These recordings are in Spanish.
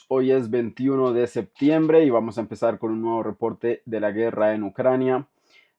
Hoy es 21 de septiembre y vamos a empezar con un nuevo reporte de la guerra en Ucrania.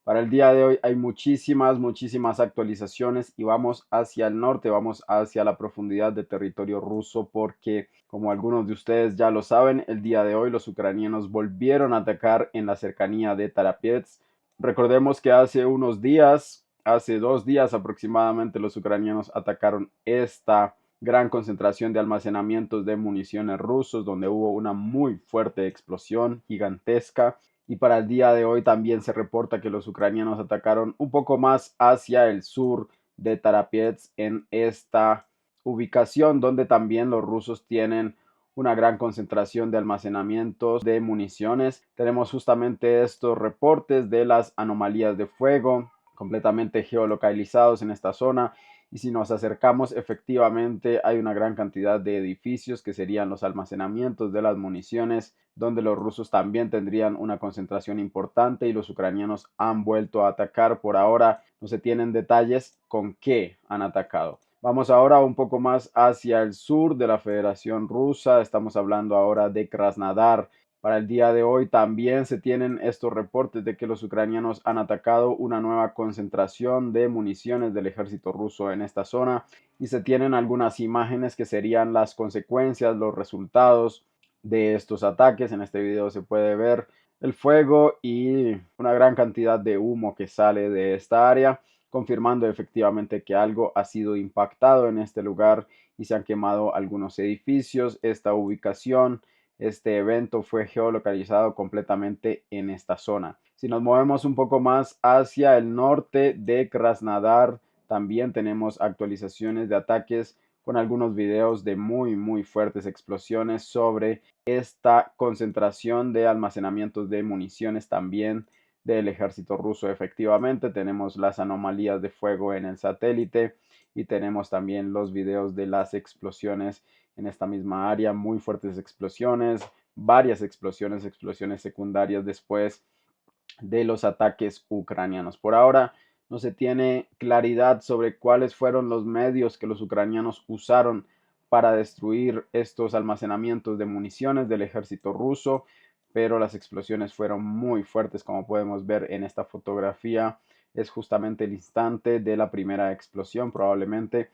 Para el día de hoy hay muchísimas actualizaciones y vamos hacia el norte, vamos hacia la profundidad de territorio ruso porque, como algunos de ustedes ya lo saben, el día de hoy los ucranianos volvieron a atacar en la cercanía de Tarapiets. Recordemos que hace unos días, hace 2 días aproximadamente, los ucranianos atacaron esta gran concentración de almacenamientos de municiones rusos, donde hubo una muy fuerte explosión gigantesca. Y para el día de hoy también se reporta que los ucranianos atacaron un poco más hacia el sur de Tarapiets, en esta ubicación donde también los rusos tienen una gran concentración de almacenamientos de municiones. Tenemos justamente estos reportes de las anomalías de fuego completamente geolocalizados en esta zona, y si nos acercamos, efectivamente hay una gran cantidad de edificios que serían los almacenamientos de las municiones, donde los rusos también tendrían una concentración importante y los ucranianos han vuelto a atacar. Por ahora no se tienen detalles con qué han atacado. Vamos ahora un poco más hacia el sur de la Federación Rusa. Estamos hablando ahora de Krasnodar. Para el día de hoy también se tienen estos reportes de que los ucranianos han atacado una nueva concentración de municiones del ejército ruso en esta zona, y se tienen algunas imágenes que serían las consecuencias, los resultados de estos ataques. En este video se puede ver el fuego y una gran cantidad de humo que sale de esta área, confirmando efectivamente que algo ha sido impactado en este lugar y se han quemado algunos edificios. Esta ubicación, este evento fue geolocalizado completamente en esta zona. Si nos movemos un poco más hacia el norte de Krasnodar, también tenemos actualizaciones de ataques con algunos videos de muy fuertes explosiones sobre esta concentración de almacenamientos de municiones también del ejército ruso. Efectivamente, tenemos las anomalías de fuego en el satélite y tenemos también los videos de las explosiones en esta misma área, muy fuertes explosiones, varias explosiones secundarias después de los ataques ucranianos. Por ahora no se tiene claridad sobre cuáles fueron los medios que los ucranianos usaron para destruir estos almacenamientos de municiones del ejército ruso, pero las explosiones fueron muy fuertes, como podemos ver en esta fotografía. Es justamente el instante de la primera explosión, probablemente.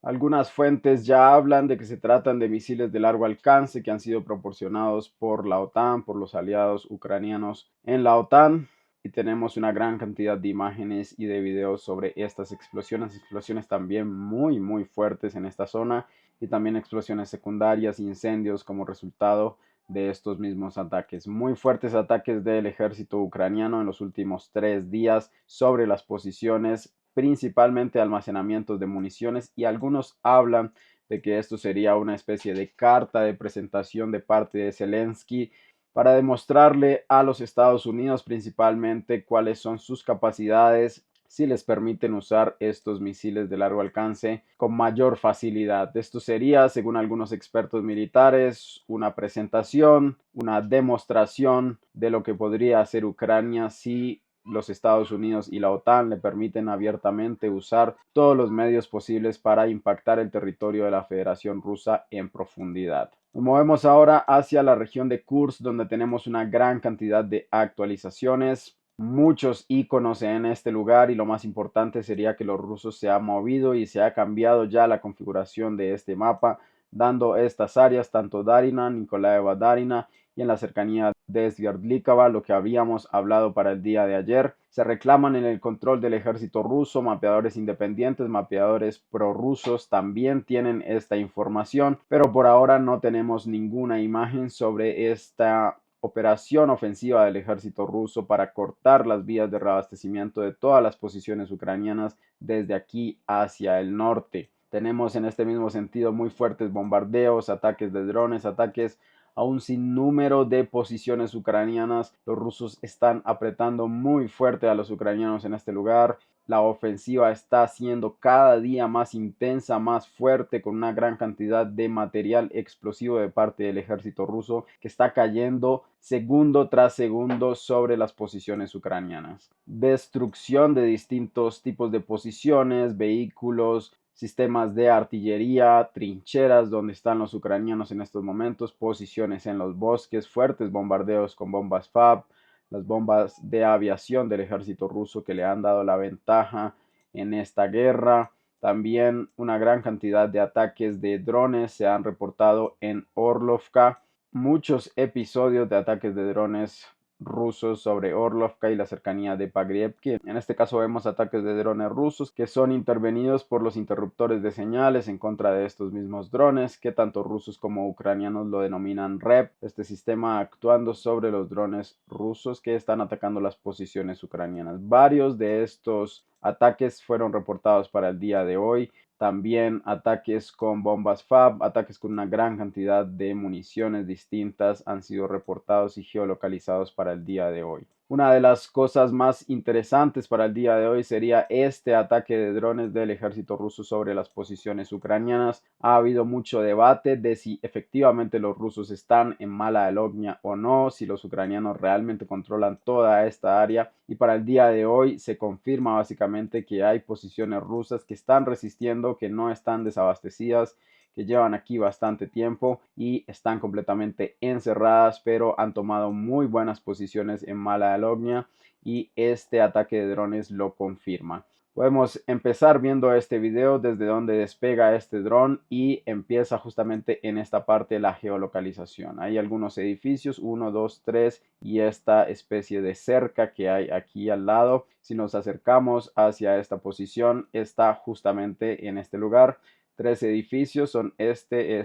Algunas fuentes ya hablan de que se tratan de misiles de largo alcance que han sido proporcionados por la OTAN, por los aliados ucranianos en la OTAN, y tenemos una gran cantidad de imágenes y de videos sobre estas explosiones también muy fuertes en esta zona, y también explosiones secundarias, incendios como resultado de estos mismos ataques. Muy fuertes ataques del ejército ucraniano en los últimos 3 días sobre las posiciones, principalmente almacenamientos de municiones, y algunos hablan de que esto sería una especie de carta de presentación de parte de Zelensky para demostrarle a los Estados Unidos principalmente cuáles son sus capacidades, si les permiten usar estos misiles de largo alcance con mayor facilidad. Esto sería, según algunos expertos militares, una presentación, una demostración de lo que podría hacer Ucrania si los Estados Unidos y la OTAN le permiten abiertamente usar todos los medios posibles para impactar el territorio de la Federación Rusa en profundidad. Nos movemos ahora hacia la región de Kursk, donde tenemos una gran cantidad de actualizaciones, muchos iconos en este lugar, y lo más importante sería que los rusos se han movido y se ha cambiado ya la configuración de este mapa, dando estas áreas, tanto Darina, Nikolaeva Darina, y en la cercanía de Svierdlikava, lo que habíamos hablado para el día de ayer. Se reclaman en el control del ejército ruso. Mapeadores independientes, mapeadores prorrusos también tienen esta información, pero por ahora no tenemos ninguna imagen sobre esta operación ofensiva del ejército ruso para cortar las vías de reabastecimiento de todas las posiciones ucranianas desde aquí hacia el norte. Tenemos en este mismo sentido muy fuertes bombardeos, ataques de drones, ataques a un sinnúmero de posiciones ucranianas. Los rusos están apretando muy fuerte a los ucranianos en este lugar. La ofensiva está siendo cada día más intensa, más fuerte, con una gran cantidad de material explosivo de parte del ejército ruso que está cayendo segundo tras segundo sobre las posiciones ucranianas. Destrucción de distintos tipos de posiciones, vehículos, sistemas de artillería, trincheras donde están los ucranianos en estos momentos, posiciones en los bosques, fuertes bombardeos con bombas FAB, las bombas de aviación del ejército ruso que le han dado la ventaja en esta guerra. También una gran cantidad de ataques de drones se han reportado en Orlovka. Muchos episodios de ataques de drones rusos sobre Orlovka y la cercanía de Pagrievki. En este caso vemos ataques de drones rusos que son intervenidos por los interruptores de señales en contra de estos mismos drones, que tanto rusos como ucranianos lo denominan REP, este sistema actuando sobre los drones rusos que están atacando las posiciones ucranianas. Varios de estos ataques fueron reportados para el día de hoy. También ataques con bombas FAB, ataques con una gran cantidad de municiones distintas han sido reportados y geolocalizados para el día de hoy. Una de las cosas más interesantes para el día de hoy sería este ataque de drones del ejército ruso sobre las posiciones ucranianas. Ha habido mucho debate de si efectivamente los rusos están en Mala de Lognia o no, si los ucranianos realmente controlan toda esta área. Y para el día de hoy se confirma básicamente que hay posiciones rusas que están resistiendo, que no están desabastecidas, que llevan aquí bastante tiempo y están completamente encerradas, pero han tomado muy buenas posiciones en Mala Lognia y este ataque de drones lo confirma. Podemos empezar viendo este video desde donde despega este dron y empieza justamente en esta parte la geolocalización. Hay algunos edificios, 1, 2, 3 y esta especie de cerca que hay aquí al lado. Si nos acercamos hacia esta posición, está justamente en este lugar. Tres edificios son este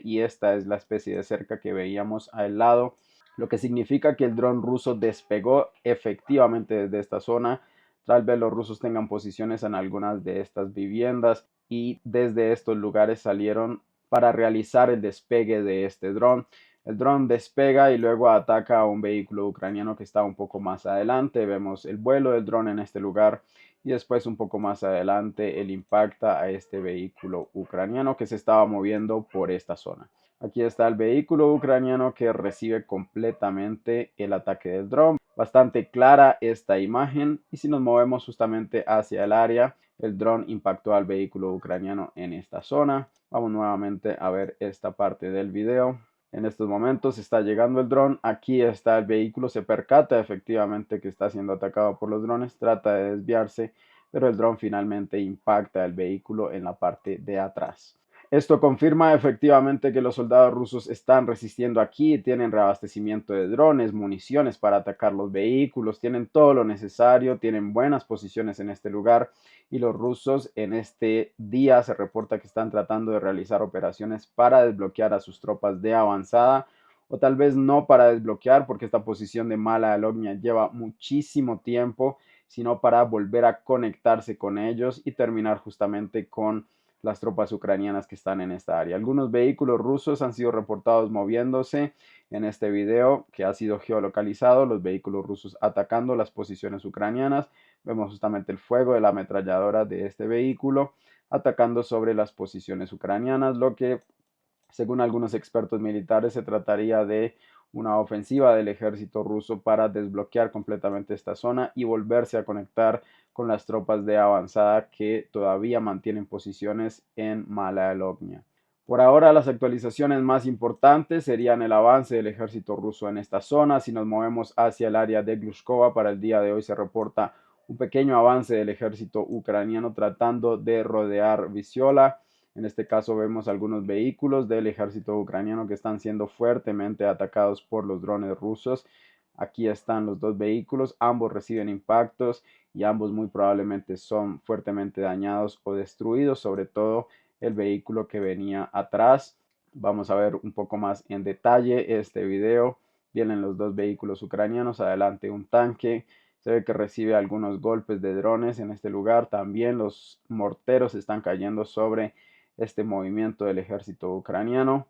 y esta es la especie de cerca que veíamos al lado, lo que significa que el dron ruso despegó efectivamente desde esta zona. Tal vez los rusos tengan posiciones en algunas de estas viviendas y desde estos lugares salieron para realizar el despegue de este dron. El dron despega y luego ataca a un vehículo ucraniano que está un poco más adelante. Vemos el vuelo del dron en este lugar y después un poco más adelante él impacta a este vehículo ucraniano que se estaba moviendo por esta zona. Aquí está el vehículo ucraniano que recibe completamente el ataque del dron. Bastante clara esta imagen y si nos movemos justamente hacia el área, el dron impactó al vehículo ucraniano en esta zona. Vamos nuevamente a ver esta parte del video. En estos momentos está llegando el dron, aquí está el vehículo, se percata efectivamente que está siendo atacado por los drones, trata de desviarse, pero el dron finalmente impacta el vehículo en la parte de atrás. Esto confirma efectivamente que los soldados rusos están resistiendo aquí, tienen reabastecimiento de drones, municiones para atacar los vehículos, tienen todo lo necesario, tienen buenas posiciones en este lugar y los rusos en este día se reporta que están tratando de realizar operaciones para desbloquear a sus tropas de avanzada o tal vez no para desbloquear porque esta posición de Mala Lognia lleva muchísimo tiempo, sino para volver a conectarse con ellos y terminar justamente con las tropas ucranianas que están en esta área. Algunos vehículos rusos han sido reportados moviéndose en este video que ha sido geolocalizado, los vehículos rusos atacando las posiciones ucranianas. Vemos justamente el fuego de la ametralladora de este vehículo atacando sobre las posiciones ucranianas, lo que según algunos expertos militares se trataría de una ofensiva del ejército ruso para desbloquear completamente esta zona y volverse a conectar con las tropas de avanzada que todavía mantienen posiciones en Mala Lognia. Por ahora las actualizaciones más importantes serían el avance del ejército ruso en esta zona. Si nos movemos hacia el área de Glushkova, para el día de hoy se reporta un pequeño avance del ejército ucraniano tratando de rodear Visiola. En este caso vemos algunos vehículos del ejército ucraniano que están siendo fuertemente atacados por los drones rusos. Aquí están los dos vehículos, ambos reciben impactos y ambos muy probablemente son fuertemente dañados o destruidos, sobre todo el vehículo que venía atrás. Vamos a ver un poco más en detalle este video. Vienen los dos vehículos ucranianos, adelante un tanque. Se ve que recibe algunos golpes de drones en este lugar. También los morteros están cayendo sobre este movimiento del ejército ucraniano.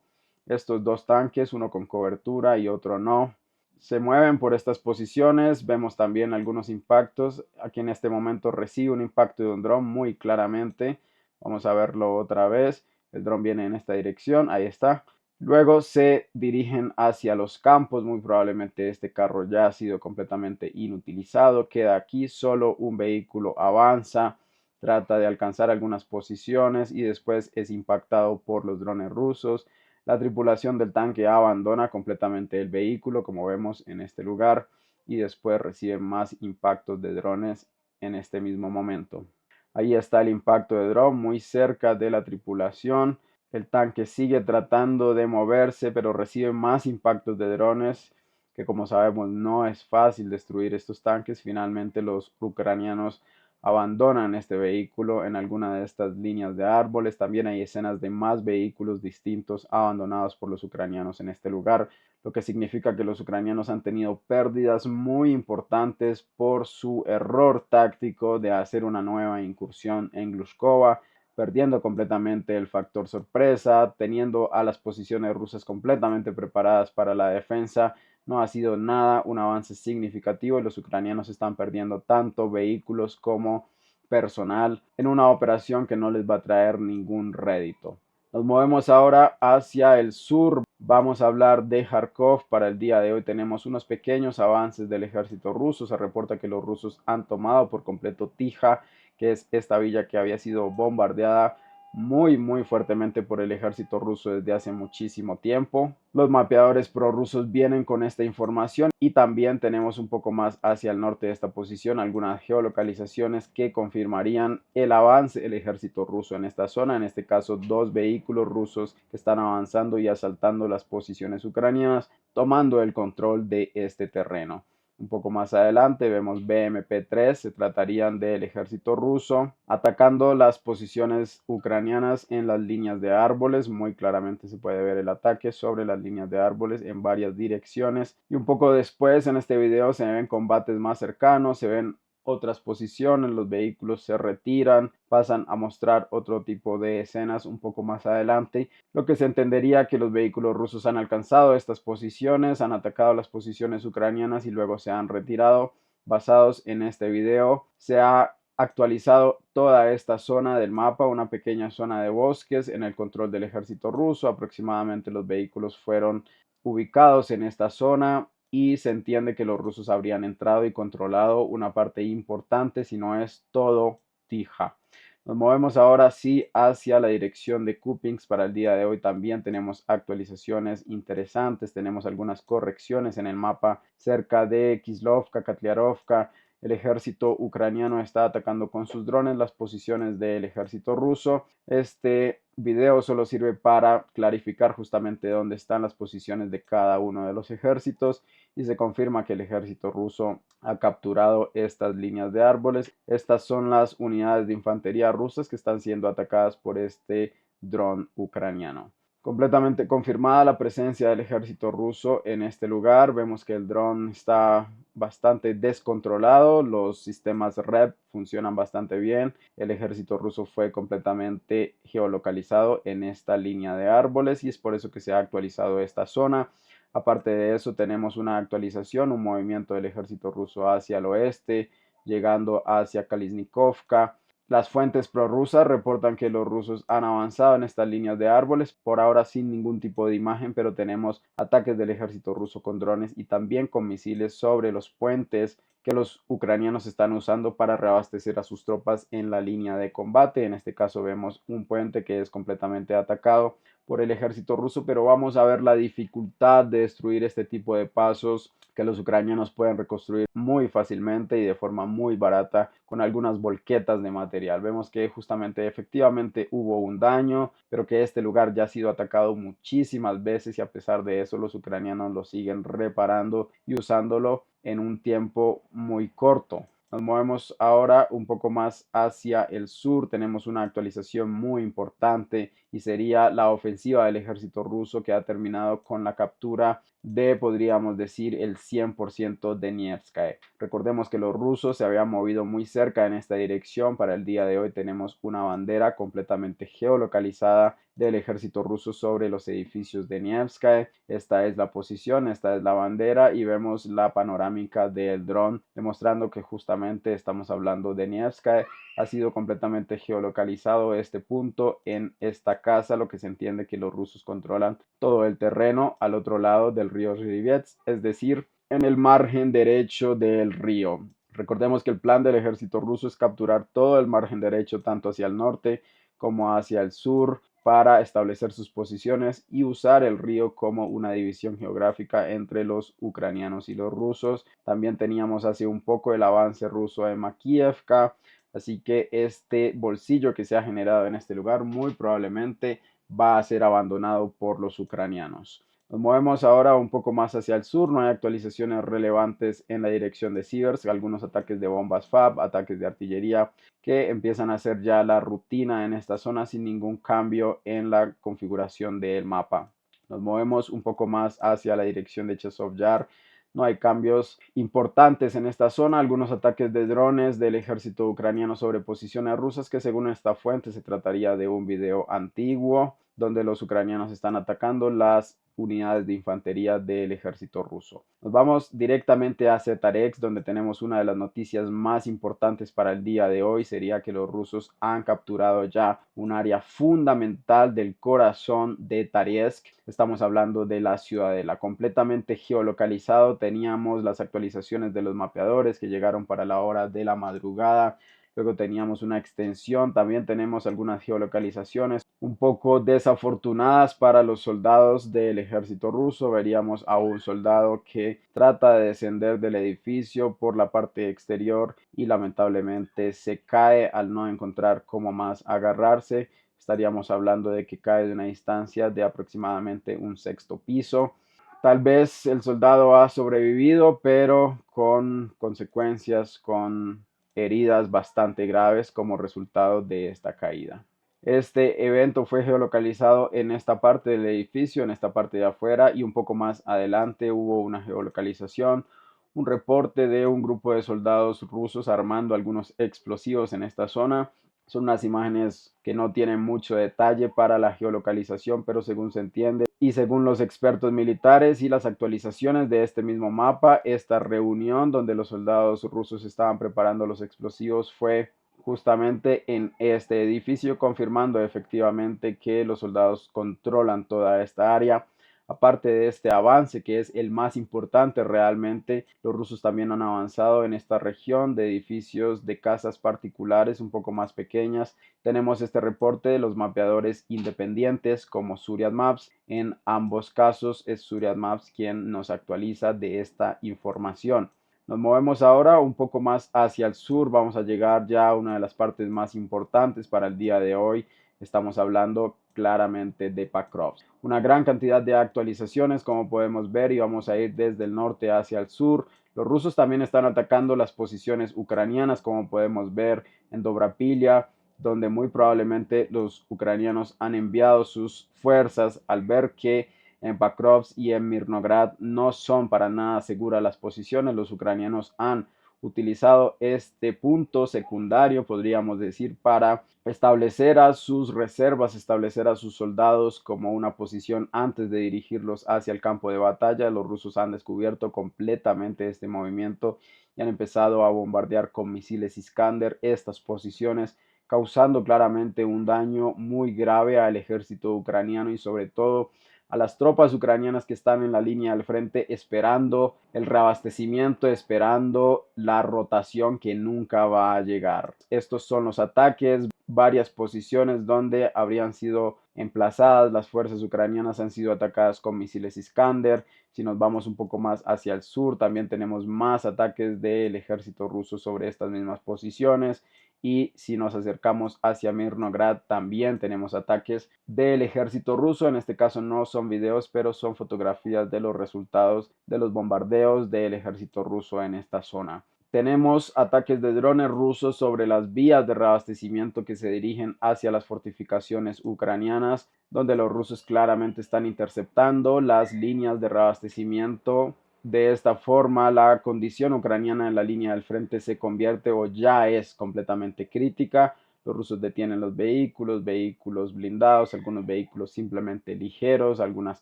Estos dos tanques, uno con cobertura y otro no, se mueven por estas posiciones. Vemos también algunos impactos. Aquí en este momento recibe un impacto de un dron muy claramente. Vamos a verlo otra vez. El dron viene en esta dirección. Ahí está. Luego se dirigen hacia los campos. Muy probablemente este carro ya ha sido completamente inutilizado. Queda aquí. Solo un vehículo avanza trata de alcanzar algunas posiciones y después es impactado por los drones rusos. La tripulación del tanque abandona completamente el vehículo, como vemos en este lugar, y después recibe más impactos de drones en este mismo momento. Ahí está el impacto de dron muy cerca de la tripulación. El tanque sigue tratando de moverse, pero recibe más impactos de drones, que como sabemos no es fácil destruir estos tanques. Finalmente los ucranianos abandonan este vehículo en alguna de estas líneas de árboles. También hay escenas de más vehículos distintos abandonados por los ucranianos en este lugar, lo que significa que los ucranianos han tenido pérdidas muy importantes por su error táctico de hacer una nueva incursión en Glushkova, perdiendo completamente el factor sorpresa, teniendo a las posiciones rusas completamente preparadas para la defensa. No ha sido nada un avance significativo y los ucranianos están perdiendo tanto vehículos como personal en una operación que no les va a traer ningún rédito. Nos movemos ahora hacia el sur. Vamos a hablar de Kharkov. Para el día de hoy tenemos unos pequeños avances del ejército ruso. Se reporta que los rusos han tomado por completo Tija, que es esta villa que había sido bombardeada muy fuertemente por el ejército ruso desde hace muchísimo tiempo. Los mapeadores prorrusos vienen con esta información y también tenemos un poco más hacia el norte de esta posición algunas geolocalizaciones que confirmarían el avance del ejército ruso en esta zona, en este caso dos vehículos rusos que están avanzando y asaltando las posiciones ucranianas, tomando el control de este terreno. Un poco más adelante vemos BMP-3, se tratarían del ejército ruso atacando las posiciones ucranianas en las líneas de árboles. Muy claramente se puede ver el ataque sobre las líneas de árboles en varias direcciones. Y un poco después en este video se ven combates más cercanos, se ven otras posiciones, los vehículos se retiran, pasan a mostrar otro tipo de escenas un poco más adelante, lo que se entendería que los vehículos rusos han alcanzado estas posiciones, han atacado las posiciones ucranianas y luego se han retirado. Basados en este video, se ha actualizado toda esta zona del mapa, una pequeña zona de bosques en el control del ejército ruso. Aproximadamente los vehículos fueron ubicados en esta zona y se entiende que los rusos habrían entrado y controlado una parte importante, si no es todo Tija. Nos movemos ahora sí hacia la dirección de Kupinsk. Para el día de hoy también tenemos actualizaciones interesantes, tenemos algunas correcciones en el mapa cerca de Kislovka, Katliarovka. El ejército ucraniano está atacando con sus drones las posiciones del ejército ruso. Este video solo sirve para clarificar justamente dónde están las posiciones de cada uno de los ejércitos y se confirma que el ejército ruso ha capturado estas líneas de árboles. Estas son las unidades de infantería rusas que están siendo atacadas por este dron ucraniano. Completamente confirmada la presencia del ejército ruso en este lugar. Vemos que el dron está bastante descontrolado, los sistemas REP funcionan bastante bien, el ejército ruso fue completamente geolocalizado en esta línea de árboles y es por eso que se ha actualizado esta zona. Aparte de eso tenemos una actualización, un movimiento del ejército ruso hacia el oeste, llegando hacia Kaliznikovka. Las fuentes prorrusas reportan que los rusos han avanzado en estas líneas de árboles, por ahora sin ningún tipo de imagen, pero tenemos ataques del ejército ruso con drones y también con misiles sobre los puentes que los ucranianos están usando para reabastecer a sus tropas en la línea de combate. En este caso vemos un puente que es completamente atacado por el ejército ruso, pero vamos a ver la dificultad de destruir este tipo de pasos que los ucranianos pueden reconstruir muy fácilmente y de forma muy barata con algunas volquetas de material. Vemos que justamente efectivamente hubo un daño, pero que este lugar ya ha sido atacado muchísimas veces y a pesar de eso los ucranianos lo siguen reparando y usándolo en un tiempo muy corto. Nos movemos ahora un poco más hacia el sur. Tenemos una actualización muy importante y sería la ofensiva del ejército ruso que ha terminado con la captura de, podríamos decir, el 100% de Nevskaya. Recordemos que los rusos se habían movido muy cerca en esta dirección. Para el día de hoy tenemos una bandera completamente geolocalizada del ejército ruso sobre los edificios de Nevskaya. Esta es la posición, esta es la bandera y vemos la panorámica del dron demostrando que justamente estamos hablando de Nevskaya. Ha sido completamente geolocalizado este punto en esta casa, lo que se entiende que los rusos controlan todo el terreno al otro lado del río Rivets, es decir, en el margen derecho del río. Recordemos que el plan del ejército ruso es capturar todo el margen derecho, tanto hacia el norte como hacia el sur, para establecer sus posiciones y usar el río como una división geográfica entre los ucranianos y los rusos. También teníamos hace un poco el avance ruso en Makiivka, así que este bolsillo que se ha generado en este lugar muy probablemente va a ser abandonado por los ucranianos. Nos movemos ahora un poco más hacia el sur, no hay actualizaciones relevantes en la dirección de Sivers, algunos ataques de bombas FAB, ataques de artillería que empiezan a ser ya la rutina en esta zona sin ningún cambio en la configuración del mapa. Nos movemos un poco más hacia la dirección de Chesov Yar. No hay cambios importantes en esta zona, algunos ataques de drones del ejército ucraniano sobre posiciones rusas que según esta fuente se trataría de un video antiguo donde los ucranianos están atacando las unidades de infantería del ejército ruso. Nos vamos directamente a Zetarex, donde tenemos una de las noticias más importantes para el día de hoy. Sería que los rusos han capturado ya un área fundamental del corazón de Tariesk. Estamos hablando de la ciudadela, completamente geolocalizado. Teníamos las actualizaciones de los mapeadores que llegaron para la hora de la madrugada. Luego teníamos una extensión, también tenemos algunas geolocalizaciones un poco desafortunadas para los soldados del ejército ruso. Veríamos a un soldado que trata de descender del edificio por la parte exterior y lamentablemente se cae al no encontrar cómo más agarrarse. Estaríamos hablando de que cae de una distancia de aproximadamente un sexto piso. Tal vez el soldado ha sobrevivido, pero con consecuencias, con heridas bastante graves como resultado de esta caída. Este evento fue geolocalizado en esta parte del edificio, en esta parte de afuera, y un poco más adelante hubo una geolocalización, un reporte de un grupo de soldados rusos armando algunos explosivos en esta zona. Son unas imágenes que no tienen mucho detalle para la geolocalización, pero según se entiende y según los expertos militares y las actualizaciones de este mismo mapa, esta reunión donde los soldados rusos estaban preparando los explosivos fue justamente en este edificio, confirmando efectivamente que los soldados controlan toda esta área. Aparte de este avance, que es el más importante realmente, los rusos también han avanzado en esta región de edificios de casas particulares un poco más pequeñas. Tenemos este reporte de los mapeadores independientes como Zuriat Maps. En ambos casos es Zuriat Maps quien nos actualiza de esta información. Nos movemos ahora un poco más hacia el sur. Vamos a llegar ya a una de las partes más importantes para el día de hoy. Estamos hablando claramente de Pakrovsk. Una gran cantidad de actualizaciones, como podemos ver, y vamos a ir desde el norte hacia el sur. Los rusos también están atacando las posiciones ucranianas, como podemos ver en Dobrapilia, donde muy probablemente los ucranianos han enviado sus fuerzas al ver que en Pakrovsk y en Mirnograd no son para nada seguras las posiciones. Los ucranianos han utilizado este punto secundario, podríamos decir, para establecer a sus reservas, establecer a sus soldados como una posición antes de dirigirlos hacia el campo de batalla. Los rusos han descubierto completamente este movimiento y han empezado a bombardear con misiles Iskander estas posiciones, causando claramente un daño muy grave al ejército ucraniano y sobre todo a las tropas ucranianas que están en la línea del frente esperando el reabastecimiento, esperando la rotación que nunca va a llegar. Estos son los ataques, varias posiciones donde habrían sido emplazadas las fuerzas ucranianas han sido atacadas con misiles Iskander. Si nos vamos un poco más hacia el sur, también tenemos más ataques del ejército ruso sobre estas mismas posiciones. Y si nos acercamos hacia Mirnograd, también tenemos ataques del ejército ruso. En este caso no son videos, pero son fotografías de los resultados de los bombardeos del ejército ruso en esta zona. Tenemos ataques de drones rusos sobre las vías de reabastecimiento que se dirigen hacia las fortificaciones ucranianas, donde los rusos claramente están interceptando las líneas de reabastecimiento. De esta forma, la condición ucraniana en la línea del frente se convierte o ya es completamente crítica. Los rusos detienen los vehículos, vehículos blindados, algunos vehículos simplemente ligeros, algunas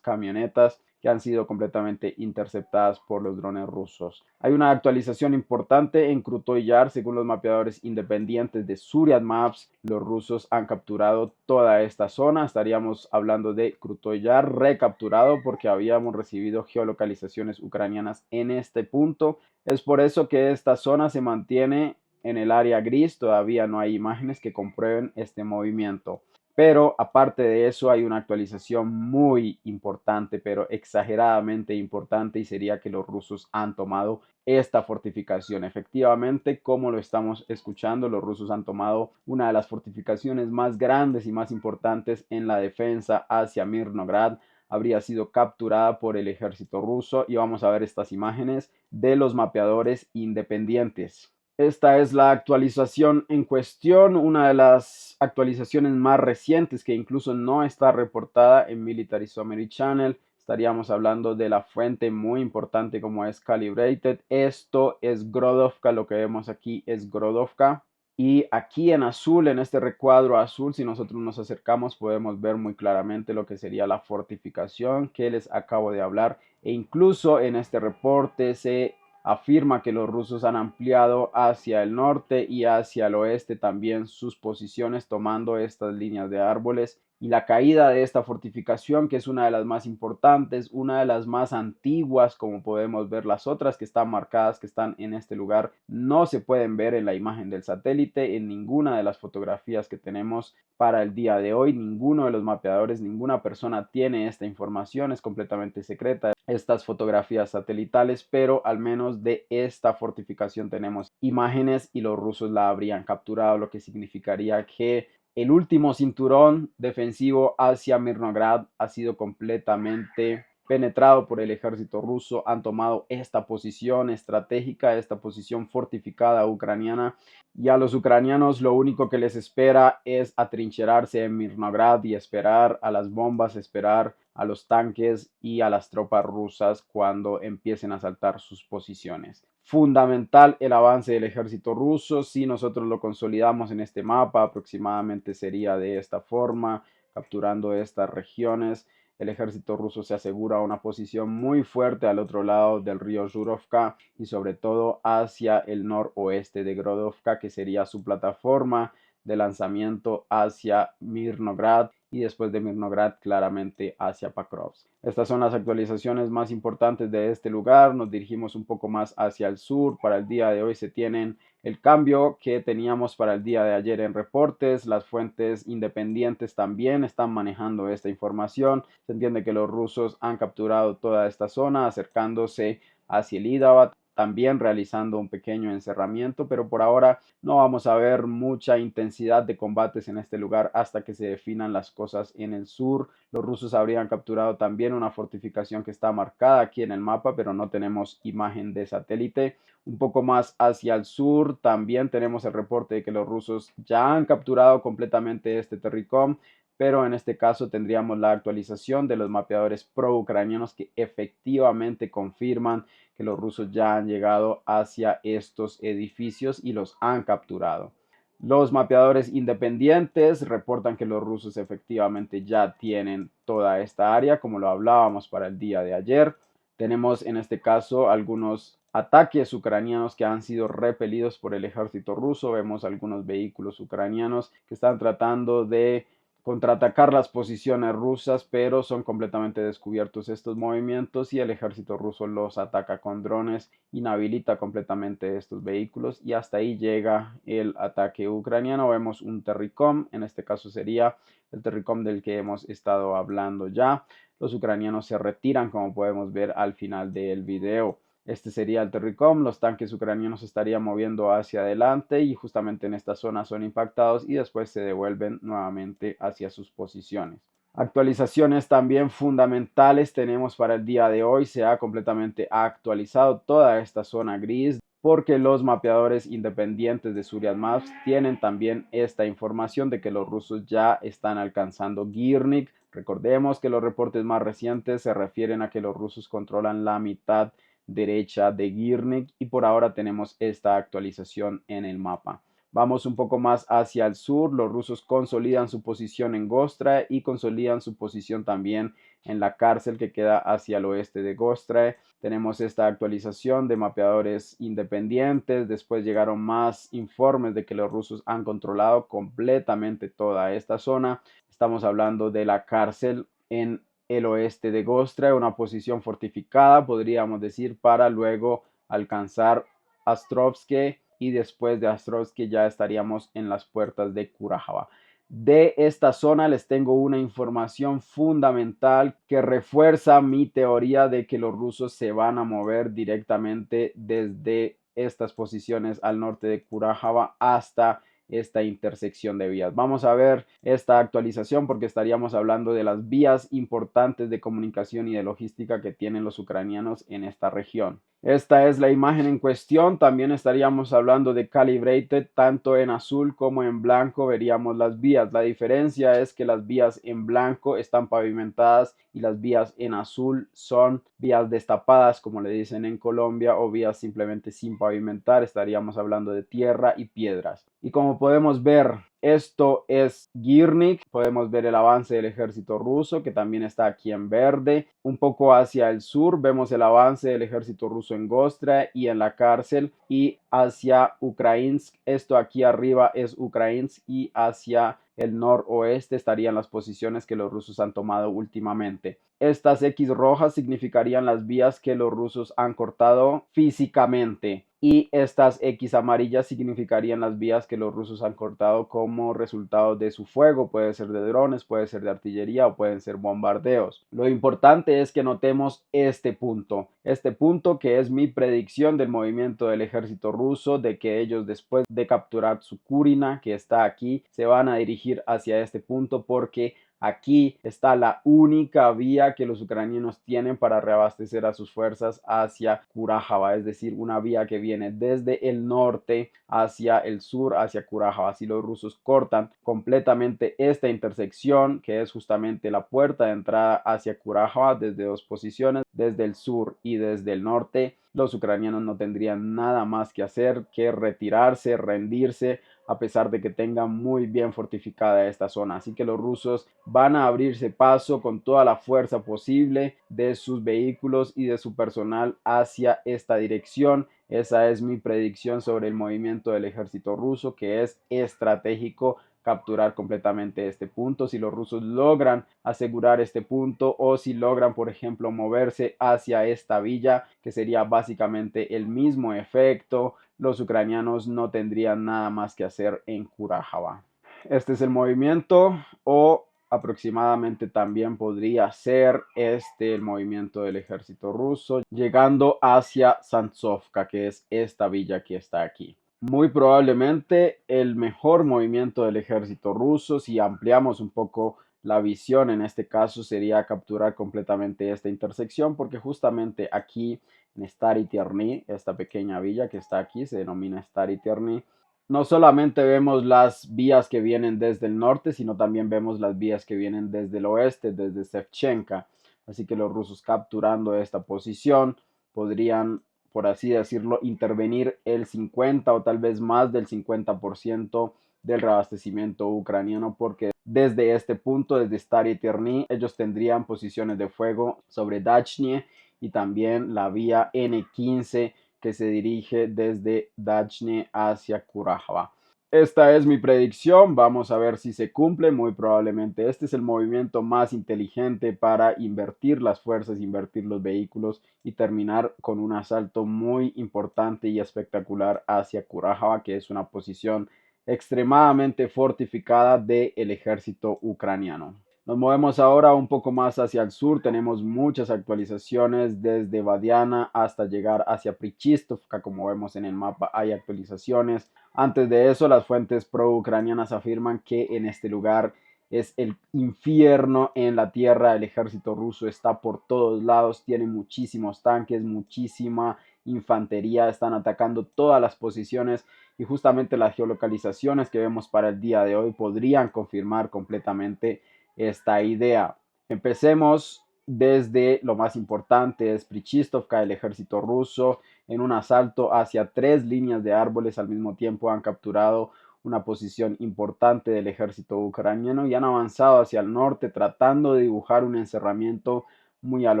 camionetas que han sido completamente interceptadas por los drones rusos. Hay una actualización importante en Krutoy Yar. Según los mapeadores independientes de Zuriat Maps, los rusos han capturado toda esta zona. Estaríamos hablando de Krutoy Yar recapturado porque habíamos recibido geolocalizaciones ucranianas en este punto. Es por eso que esta zona se mantiene en el área gris. Todavía no hay imágenes que comprueben este movimiento. Pero aparte de eso hay una actualización muy importante, pero exageradamente importante, y sería que los rusos han tomado esta fortificación. Efectivamente, como lo estamos escuchando, los rusos han tomado una de las fortificaciones más grandes y más importantes en la defensa hacia Mirnograd. Habría sido capturada por el ejército ruso y vamos a ver estas imágenes de los mapeadores independientes. Esta es la actualización en cuestión, una de las actualizaciones más recientes que incluso no está reportada en Military Summary Channel. Estaríamos hablando de la fuente muy importante como es Calibrated. Esto es Grodovka, lo que vemos aquí es Grodovka. Y aquí en azul, en este recuadro azul, si nosotros nos acercamos, podemos ver muy claramente lo que sería la fortificación que les acabo de hablar. E incluso en este reporte se afirma que los rusos han ampliado hacia el norte y hacia el oeste también sus posiciones, tomando estas líneas de árboles. Y la caída de esta fortificación, que es una de las más importantes, una de las más antiguas, como podemos ver las otras que están marcadas, que están en este lugar, no se pueden ver en la imagen del satélite, en ninguna de las fotografías que tenemos para el día de hoy. Ninguno de los mapeadores, ninguna persona tiene esta información, es completamente secreta estas fotografías satelitales, pero al menos de esta fortificación tenemos imágenes y los rusos la habrían capturado, lo que significaría que el último cinturón defensivo hacia Mirnograd ha sido completamente penetrado por el ejército ruso. Han tomado esta posición estratégica, esta posición fortificada ucraniana, y a los ucranianos lo único que les espera es atrincherarse en Mirnograd y esperar a las bombas, esperar a los tanques y a las tropas rusas cuando empiecen a saltar sus posiciones. Fundamental el avance del ejército ruso. Si nosotros lo consolidamos en este mapa, aproximadamente sería de esta forma, capturando estas regiones. El ejército ruso se asegura una posición muy fuerte al otro lado del río Zhurovka y sobre todo hacia el noroeste de Grodovka, que sería su plataforma de lanzamiento hacia Mirnograd y después de Mirnograd claramente hacia Pakrovsk. Estas son las actualizaciones más importantes de este lugar. Nos dirigimos un poco más hacia el sur. Para el día de hoy se tienen el cambio que teníamos para el día de ayer en reportes. Las fuentes independientes también están manejando esta información. Se entiende que los rusos han capturado toda esta zona acercándose hacia el Idabat, también realizando un pequeño encerramiento, pero por ahora no vamos a ver mucha intensidad de combates en este lugar hasta que se definan las cosas en el sur. Los rusos habrían capturado también una fortificación que está marcada aquí en el mapa, pero no tenemos imagen de satélite. Un poco más hacia el sur también tenemos el reporte de que los rusos ya han capturado completamente este Terricom, pero en este caso tendríamos la actualización de los mapeadores pro-ucranianos que efectivamente confirman que los rusos ya han llegado hacia estos edificios y los han capturado. Los mapeadores independientes reportan que los rusos efectivamente ya tienen toda esta área, como lo hablábamos para el día de ayer. Tenemos en este caso algunos ataques ucranianos que han sido repelidos por el ejército ruso. Vemos algunos vehículos ucranianos que están tratando de contraatacar las posiciones rusas, pero son completamente descubiertos estos movimientos y el ejército ruso los ataca con drones, inhabilita completamente estos vehículos y hasta ahí llega el ataque ucraniano. Vemos un Terricom, en este caso sería el Terricom del que hemos estado hablando ya. Los ucranianos se retiran, como podemos ver al final del video. Este sería el Terricom, los tanques ucranianos se estarían moviendo hacia adelante y justamente en esta zona son impactados y después se devuelven nuevamente hacia sus posiciones. Actualizaciones también fundamentales tenemos para el día de hoy. Se ha completamente actualizado toda esta zona gris porque los mapeadores independientes de Zuriat Maps tienen también esta información de que los rusos ya están alcanzando Girnik. Recordemos que los reportes más recientes se refieren a que los rusos controlan la mitad derecha de Girnik y por ahora tenemos esta actualización en el mapa. Vamos un poco más hacia el sur, los rusos consolidan su posición en Gostrae y consolidan su posición también en la cárcel que queda hacia el oeste de Gostrae. Tenemos esta actualización de mapeadores independientes, después llegaron más informes de que los rusos han controlado completamente toda esta zona. Estamos hablando de la cárcel en el oeste de Gostrae, una posición fortificada, podríamos decir, para luego alcanzar Astrovske y después de Astrovske ya estaríamos en las puertas de Kurajava. De esta zona les tengo una información fundamental que refuerza mi teoría de que los rusos se van a mover directamente desde estas posiciones al norte de Kurajava hasta esta intersección de vías. Vamos a ver esta actualización porque estaríamos hablando de las vías importantes de comunicación y de logística que tienen los ucranianos en esta región. Esta es la imagen en cuestión. También estaríamos hablando de calibrated, tanto en azul como en blanco veríamos las vías. La diferencia es que las vías en blanco están pavimentadas y las vías en azul son vías destapadas, como le dicen en Colombia, o vías simplemente sin pavimentar. Estaríamos hablando de tierra y piedras. Y como podemos ver, esto es Girnik. Podemos ver el avance del ejército ruso, que también está aquí en verde. Un poco hacia el sur vemos el avance del ejército ruso en Gostra y en la cárcel, y hacia Ukrainsk. Esto aquí arriba es Ukrainsk y hacia el noroeste estarían las posiciones que los rusos han tomado últimamente. Estas X rojas significarían las vías que los rusos han cortado físicamente, y estas X amarillas significarían las vías que los rusos han cortado como resultado de su fuego. Puede ser de drones, puede ser de artillería o pueden ser bombardeos. Lo importante es que notemos este punto que es mi predicción del movimiento del ejército ruso, de que ellos, después de capturar Sukurina, que está aquí, se van a dirigir hacia este punto, porque aquí está la única vía que los ucranianos tienen para reabastecer a sus fuerzas hacia Kurajava, es decir, una vía que viene desde el norte hacia el sur, hacia Kurajava. Si los rusos cortan completamente esta intersección, que es justamente la puerta de entrada hacia Kurajava desde dos posiciones, desde el sur y desde el norte, los ucranianos no tendrían nada más que hacer que retirarse, rendirse, a pesar de que tengan muy bien fortificada esta zona. Así que los rusos van a abrirse paso con toda la fuerza posible de sus vehículos y de su personal hacia esta dirección. Esa es mi predicción sobre el movimiento del ejército ruso, que es estratégico capturar completamente este punto. Si los rusos logran asegurar este punto, o si logran, por ejemplo, moverse hacia esta villa, que sería básicamente el mismo efecto, los ucranianos no tendrían nada más que hacer en Kurajava. Este es el movimiento, o aproximadamente también podría ser el movimiento del ejército ruso llegando hacia Santsovka, que es esta villa que está aquí. Muy probablemente el mejor movimiento del ejército ruso, si ampliamos un poco la visión en este caso, sería capturar completamente esta intersección, porque justamente aquí en Stary Terny, esta pequeña villa que está aquí, se denomina Stary Terny, no solamente vemos las vías que vienen desde el norte, sino también vemos las vías que vienen desde el oeste, desde Shevchenka. Así que los rusos, capturando esta posición, podrían, por así decirlo, intervenir el 50 o tal vez más del 50% del reabastecimiento ucraniano, porque desde este punto, desde Stary Terny, ellos tendrían posiciones de fuego sobre Dachnie y también la vía N15 que se dirige desde Dachnie hacia Kurajava. Esta es mi predicción, vamos a ver si se cumple. Muy probablemente este es el movimiento más inteligente para invertir las fuerzas, invertir los vehículos y terminar con un asalto muy importante y espectacular hacia Kurajava, que es una posición extremadamente fortificada del ejército ucraniano. Nos movemos ahora un poco más hacia el sur. Tenemos muchas actualizaciones desde Badiana hasta llegar hacia Prichistovka. Como vemos en el mapa, hay actualizaciones. Antes de eso, las fuentes pro-ucranianas afirman que en este lugar es el infierno en la tierra. El ejército ruso está por todos lados, tiene muchísimos tanques, muchísima infantería, están atacando todas las posiciones, y justamente las geolocalizaciones que vemos para el día de hoy podrían confirmar completamente esta idea. Empecemos desde lo más importante, es Prichistovka. El ejército ruso, en un asalto hacia 3 líneas de árboles al mismo tiempo, han capturado una posición importante del ejército ucraniano y han avanzado hacia el norte tratando de dibujar un encerramiento muy al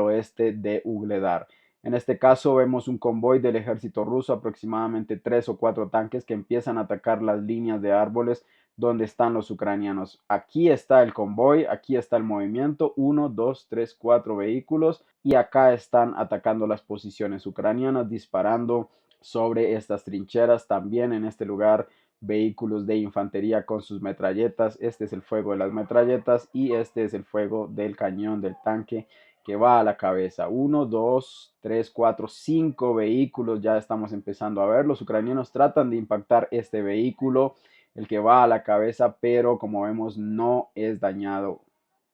oeste de Ugledar. En este caso vemos un convoy del ejército ruso, aproximadamente 3 o 4 tanques que empiezan a atacar las líneas de árboles donde están los ucranianos. Aquí está el convoy, aquí está el movimiento, 1, 2, 3, 4 vehículos y acá están atacando las posiciones ucranianas, disparando sobre estas trincheras. También en este lugar vehículos de infantería con sus metralletas. Este es el fuego de las metralletas y este es el fuego del cañón del tanque que va a la cabeza. 1, 2, 3, 4, 5 vehículos ya estamos empezando a ver. Los ucranianos tratan de impactar este vehículo, el que va a la cabeza, pero como vemos no es dañado.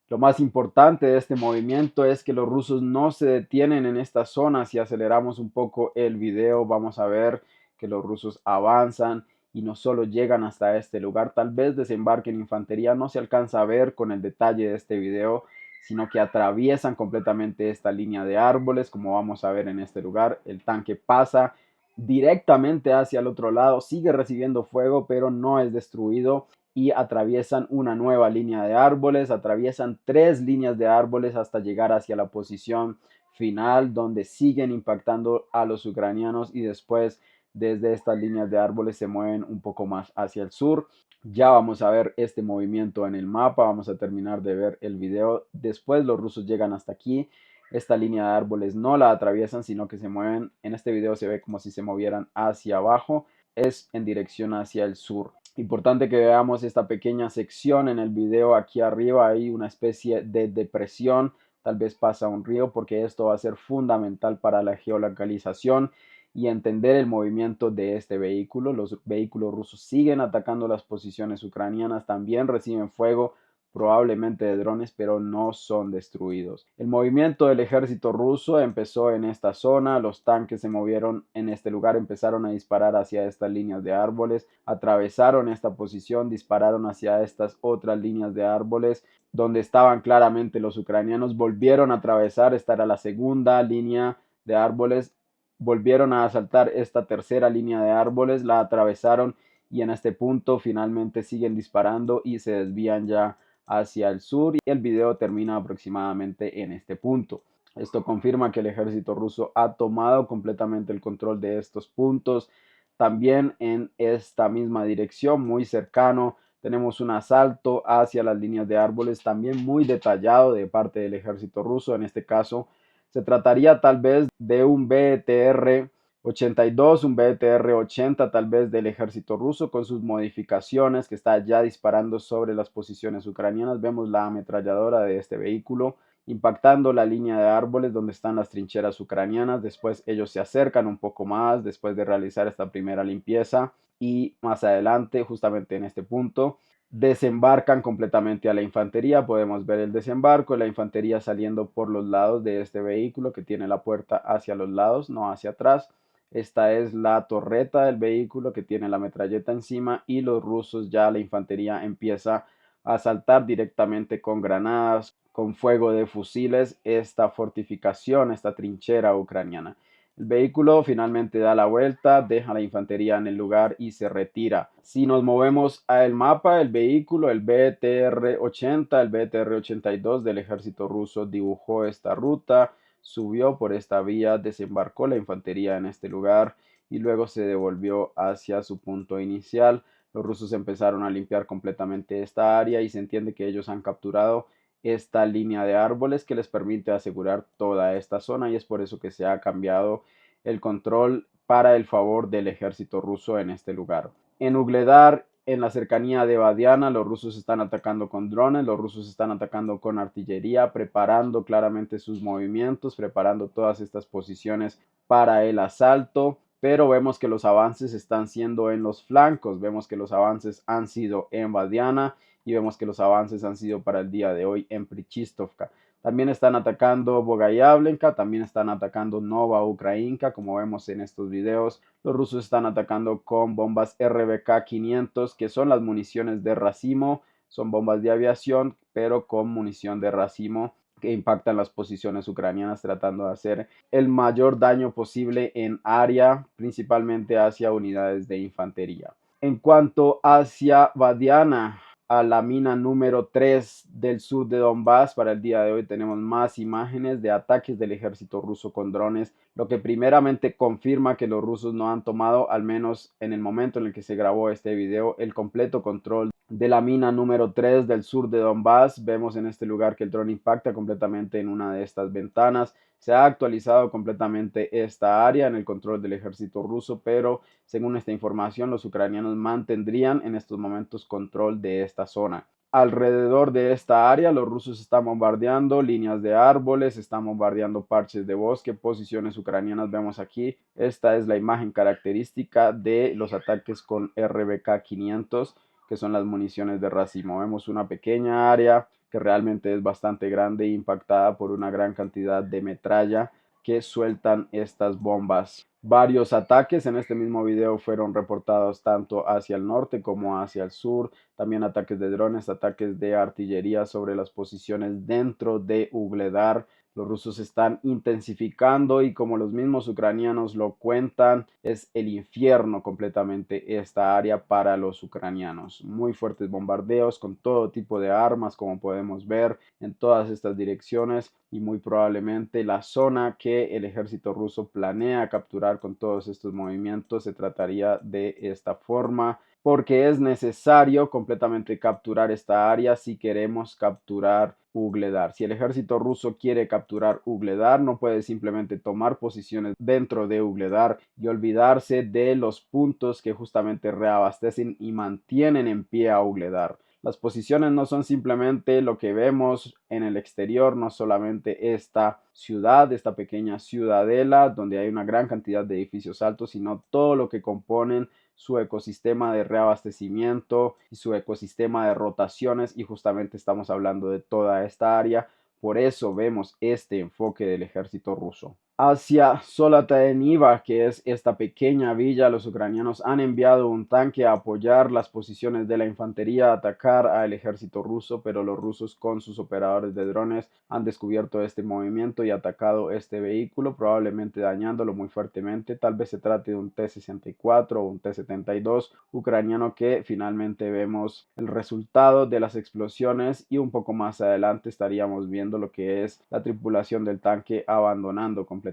Lo más importante de este movimiento es que los rusos no se detienen en esta zona. Si aceleramos un poco el video, vamos a ver que los rusos avanzan y no solo llegan hasta este lugar, tal vez desembarquen infantería, no se alcanza a ver con el detalle de este video, sino que atraviesan completamente esta línea de árboles, como vamos a ver en este lugar. El tanque pasa directamente hacia el otro lado, sigue recibiendo fuego, pero no es destruido y atraviesan una nueva línea de árboles, atraviesan 3 líneas de árboles hasta llegar hacia la posición final donde siguen impactando a los ucranianos y después desde estas líneas de árboles se mueven un poco más hacia el sur. Ya vamos a ver este movimiento en el mapa, vamos a terminar de ver el video. Después los rusos llegan hasta aquí. Esta línea de árboles no la atraviesan, sino que se mueven. En este video se ve como si se movieran hacia abajo. Es en dirección hacia el sur. Importante que veamos esta pequeña sección en el video. Aquí arriba hay una especie de depresión, tal vez pasa un río, porque esto va a ser fundamental para la geolocalización y entender el movimiento de este vehículo. Los vehículos rusos siguen atacando las posiciones ucranianas, también reciben fuego, probablemente de drones, pero no son destruidos. El movimiento del ejército ruso empezó en esta zona, los tanques se movieron en este lugar, empezaron a disparar hacia estas líneas de árboles, atravesaron esta posición, dispararon hacia estas otras líneas de árboles donde estaban claramente los ucranianos, volvieron a atravesar, esta era la segunda línea de árboles, volvieron a asaltar esta tercera línea de árboles, la atravesaron y en este punto finalmente siguen disparando y se desvían ya hacia el sur y el video termina aproximadamente en este punto. Esto confirma que el ejército ruso ha tomado completamente el control de estos puntos. También en esta misma dirección, muy cercano, tenemos un asalto hacia las líneas de árboles, también muy detallado de parte del ejército ruso. En este caso, se trataría tal vez de un BTR 82, un BTR 80 tal vez del ejército ruso con sus modificaciones que está ya disparando sobre las posiciones ucranianas. Vemos la ametralladora de este vehículo impactando la línea de árboles donde están las trincheras ucranianas. Después ellos se acercan un poco más después de realizar esta primera limpieza y más adelante, justamente en este punto, desembarcan completamente a la infantería. Podemos ver el desembarco, la infantería saliendo por los lados de este vehículo que tiene la puerta hacia los lados, no hacia atrás. Esta es la torreta del vehículo que tiene la metralleta encima y los rusos ya la infantería empieza a saltar directamente con granadas, con fuego de fusiles, esta fortificación, esta trinchera ucraniana. El vehículo finalmente da la vuelta, deja la infantería en el lugar y se retira. Si nos movemos al mapa, el vehículo, el BTR-80, el BTR-82 del ejército ruso dibujó esta ruta, subió por esta vía, desembarcó la infantería en este lugar y luego se devolvió hacia su punto inicial. Los rusos empezaron a limpiar completamente esta área y se entiende que ellos han capturado esta línea de árboles que les permite asegurar toda esta zona y es por eso que se ha cambiado el control para el favor del ejército ruso en este lugar. En Ugledar, en la cercanía de Badiana, los rusos están atacando con drones, los rusos están atacando con artillería, preparando claramente sus movimientos, preparando todas estas posiciones para el asalto, pero vemos que los avances están siendo en los flancos, vemos que los avances han sido en Badiana y vemos que los avances han sido para el día de hoy en Prichistovka. También están atacando Bogayavlenka, también están atacando Nova Ukrainka, como vemos en estos videos. Los rusos están atacando con bombas RBK 500, que son las municiones de racimo, son bombas de aviación, pero con munición de racimo que impactan las posiciones ucranianas tratando de hacer el mayor daño posible en área, principalmente hacia unidades de infantería. En cuanto hacia Badiana, a la mina número 3 del sur de Donbass, para el día de hoy tenemos más imágenes de ataques del ejército ruso con drones, lo que primeramente confirma que los rusos no han tomado, al menos en el momento en el que se grabó este video, el completo control de la mina número 3 del sur de Donbass. Vemos en este lugar que el dron impacta completamente en una de estas ventanas. Se ha actualizado completamente esta área en el control del ejército ruso, pero según esta información, los ucranianos mantendrían en estos momentos control de esta zona. Alrededor de esta área, los rusos están bombardeando líneas de árboles, están bombardeando parches de bosque, posiciones ucranianas vemos aquí. Esta es la imagen característica de los ataques con RBK 500, que son las municiones de racimo. Vemos una pequeña área que realmente es bastante grande e impactada por una gran cantidad de metralla que sueltan estas bombas. Varios ataques en este mismo video fueron reportados tanto hacia el norte como hacia el sur. También ataques de drones, ataques de artillería sobre las posiciones dentro de Ugledar. Los rusos están intensificando y como los mismos ucranianos lo cuentan, es el infierno completamente esta área para los ucranianos. Muy fuertes bombardeos con todo tipo de armas, como podemos ver en todas estas direcciones, y muy probablemente la zona que el ejército ruso planea capturar con todos estos movimientos se trataría de esta forma, porque es necesario completamente capturar esta área si queremos capturar Ugledar. Si el ejército ruso quiere capturar Ugledar, no puede simplemente tomar posiciones dentro de Ugledar y olvidarse de los puntos que justamente reabastecen y mantienen en pie a Ugledar. Las posiciones no son simplemente lo que vemos en el exterior, no solamente esta ciudad, esta pequeña ciudadela donde hay una gran cantidad de edificios altos, sino todo lo que componen su ecosistema de reabastecimiento y su ecosistema de rotaciones, y justamente estamos hablando de toda esta área. Por eso vemos este enfoque del ejército ruso. Hacia Zolotainiva, que es esta pequeña villa, los ucranianos han enviado un tanque a apoyar las posiciones de la infantería, a atacar al ejército ruso, pero los rusos con sus operadores de drones han descubierto este movimiento y atacado este vehículo, probablemente dañándolo muy fuertemente. Tal vez se trate de un T-64 o un T-72 ucraniano, que finalmente vemos el resultado de las explosiones, y un poco más adelante estaríamos viendo lo que es la tripulación del tanque abandonando completamente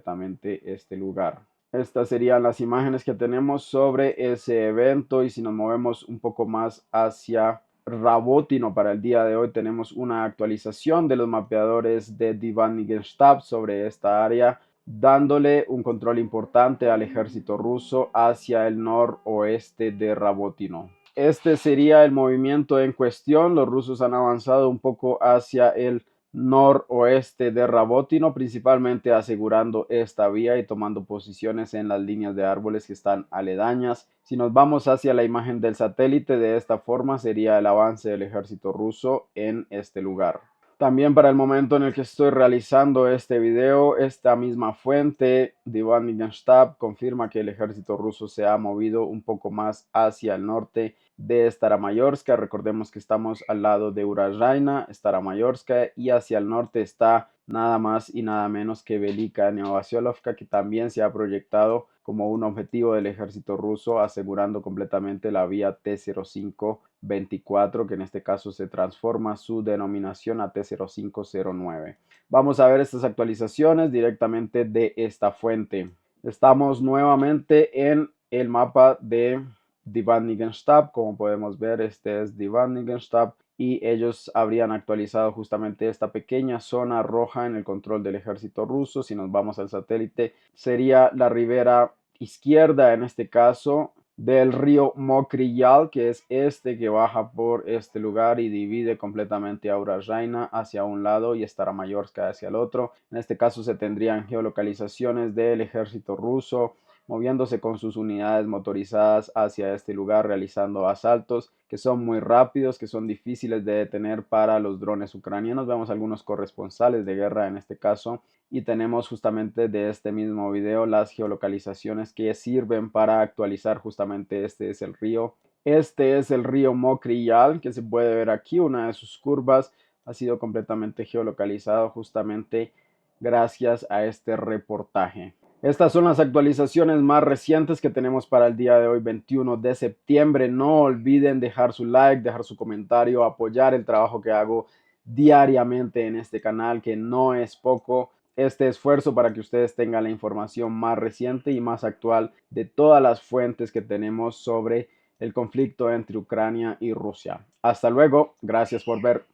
este lugar. Estas serían las imágenes que tenemos sobre ese evento, y si nos movemos un poco más hacia Rabotino, para el día de hoy tenemos una actualización de los mapeadores de Divanigenshtab sobre esta área, dándole un control importante al ejército ruso hacia el noroeste de Rabotino. Este sería el movimiento en cuestión. Los rusos han avanzado un poco hacia el noroeste de Rabotino, principalmente asegurando esta vía y tomando posiciones en las líneas de árboles que están aledañas. Si nos vamos hacia la imagen del satélite, de esta forma sería el avance del ejército ruso en este lugar. También para el momento en el que estoy realizando este video, esta misma fuente, Divanigenshtab, confirma que el ejército ruso se ha movido un poco más hacia el norte de Staramayorska. Recordemos que estamos al lado de Urazhaina, Staramayorska, y hacia el norte está nada más y nada menos que Velika Novosilovka, que también se ha proyectado como un objetivo del ejército ruso, asegurando completamente la vía T-0524, que en este caso se transforma su denominación a T-0509. Vamos a ver estas actualizaciones directamente de esta fuente. Estamos nuevamente en el mapa de Divanigenshtab. Como podemos ver, este es Divanigenshtab, y ellos habrían actualizado justamente esta pequeña zona roja en el control del ejército ruso. Si nos vamos al satélite, sería la ribera izquierda, en este caso, del río Mokry Yal, que es este que baja por este lugar y divide completamente a Urazhaina hacia un lado y Staramayorska hacia el otro. En este caso se tendrían geolocalizaciones del ejército ruso moviéndose con sus unidades motorizadas hacia este lugar, realizando asaltos que son muy rápidos, que son difíciles de detener para los drones ucranianos. Vemos algunos corresponsales de guerra en este caso, y tenemos justamente de este mismo video las geolocalizaciones que sirven para actualizar justamente este es el río. Este es el río Mokry Yal, que se puede ver aquí, una de sus curvas ha sido completamente geolocalizado justamente gracias a este reportaje. Estas son las actualizaciones más recientes que tenemos para el día de hoy, 21 de septiembre. No olviden dejar su like, dejar su comentario, apoyar el trabajo que hago diariamente en este canal, que no es poco. Este esfuerzo para que ustedes tengan la información más reciente y más actual de todas las fuentes que tenemos sobre el conflicto entre Ucrania y Rusia. Hasta luego. Gracias por ver.